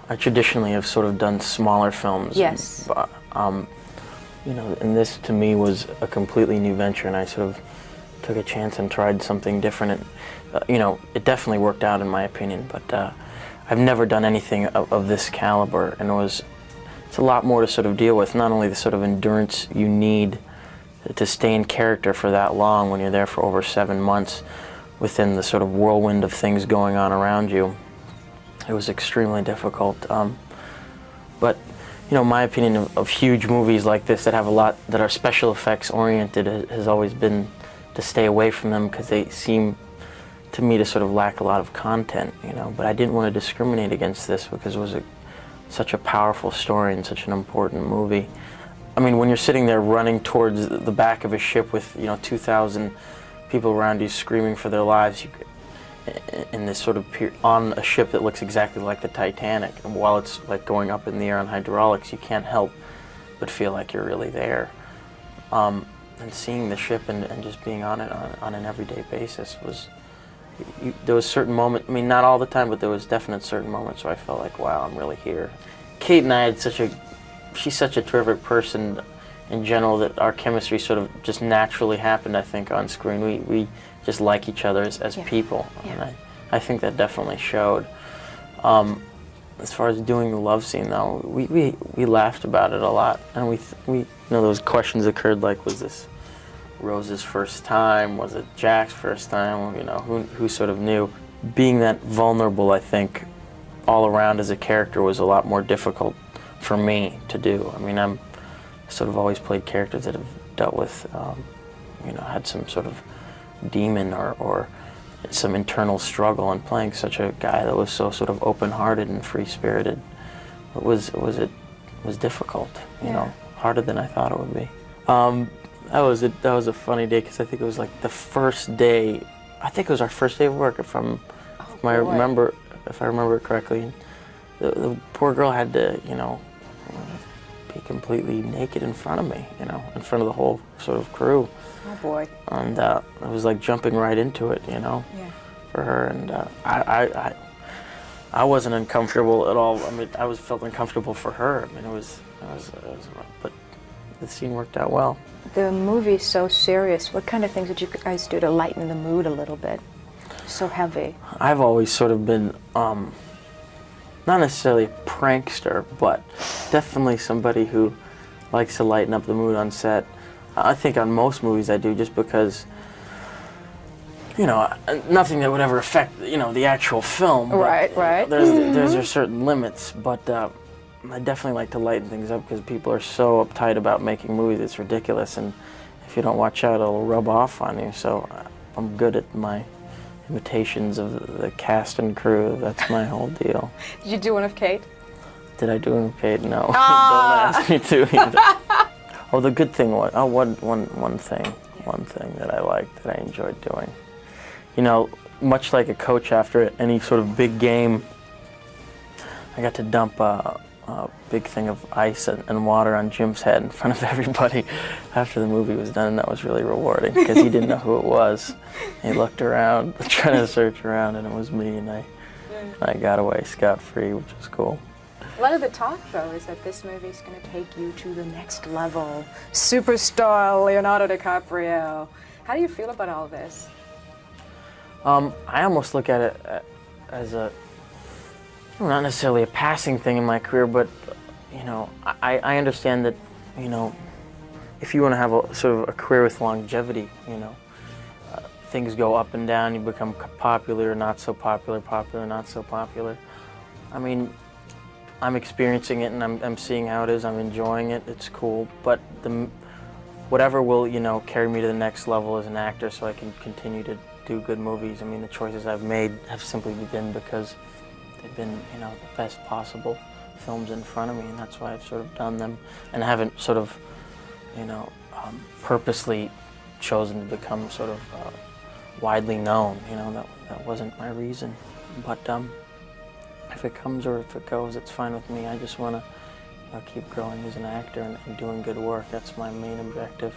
I traditionally have sort of done smaller films. Yes. But, you know, and this to me was a completely new venture, and I sort of took a chance and tried something different. And, you know, it definitely worked out in my opinion, but I've never done anything of this caliber, and it's a lot more to sort of deal with. Not only the sort of endurance you need to stay in character for that long when you're there for over 7 months within the sort of whirlwind of things going on around you. It was extremely difficult. But, you know, my opinion of huge movies like this that have a lot, that are special effects oriented, has always been to stay away from them because they seem to me to sort of lack a lot of content, you know. But I didn't want to discriminate against this because it was such a powerful story and such an important movie. I mean, when you're sitting there running towards the back of a ship with, you know, 2,000 people around you screaming for their lives, in this sort of on a ship that looks exactly like the Titanic, and while it's like going up in the air on hydraulics, you can't help but feel like you're really there. And seeing the ship and just being on it on an everyday basis was, there was certain moments, I mean, not all the time, but there was definite certain moments where I felt like, wow, I'm really here. Kate and I had she's such a terrific person in general that our chemistry sort of just naturally happened, I think, on screen. We just like each other as people, and I think that definitely showed. As far as doing the love scene, though, we laughed about it a lot, and we you know, those questions occurred like, was this Rose's first time? Was it Jack's first time? You know, who sort of knew? Being that vulnerable, I think, all around as a character was a lot more difficult for me to do. I mean, I'm sort of always played characters that have dealt with, you know, had some sort of demon or some internal struggle, and playing such a guy that was so sort of open-hearted and free-spirited, it was difficult, you know, harder than I thought it would be. That was a funny day because I think it was like the first day. I think it was our first day of work, if I remember it correctly. The poor girl had to, you know, be completely naked in front of me, you know, in front of the whole sort of crew. Oh boy. And it was like jumping right into it, you know, for her. And I wasn't uncomfortable at all. I mean, I felt uncomfortable for her. I mean, it was but the scene worked out well. The movie is so serious. What kind of things did you guys do to lighten the mood a little bit? So heavy. I've always sort of been, not necessarily a prankster, but definitely somebody who likes to lighten up the mood on set. I think on most movies I do, just because, you know, nothing that would ever affect, you know, the actual film. Right, right. There's certain limits, but I definitely like to lighten things up because people are so uptight about making movies. It's ridiculous, and if you don't watch out, it'll rub off on you. So I'm good at my imitations of the cast and crew. That's my whole deal. Did you do one of Kate? Did I do one of Kate? No. Don't ask me to either. Oh, the good thing was, one thing that I liked, that I enjoyed doing. You know, much like a coach after any sort of big game, I got to dump a big thing of ice and water on Jim's head in front of everybody after the movie was done, and that was really rewarding because he didn't know who it was. He looked around, trying to search around, and it was me, and I got away scot-free, which was cool. A lot of the talk, though, is that this movie is going to take you to the next level. Superstar Leonardo DiCaprio. How do you feel about all this? I almost look at it as not necessarily a passing thing in my career, but, you know, I understand that, you know, if you want to have a sort of a career with longevity, you know, things go up and down, you become popular, not so popular, popular, not so popular. I mean, I'm experiencing it, and I'm seeing how it is. I'm enjoying it. It's cool. But whatever will, you know, carry me to the next level as an actor, so I can continue to do good movies. I mean, the choices I've made have simply been because they've been, you know, the best possible films in front of me, and that's why I've sort of done them, and I haven't sort of, you know, purposely chosen to become sort of widely known. You know, that wasn't my reason. But if it comes or if it goes, it's fine with me. I just want to, you know, keep growing as an actor and doing good work. That's my main objective.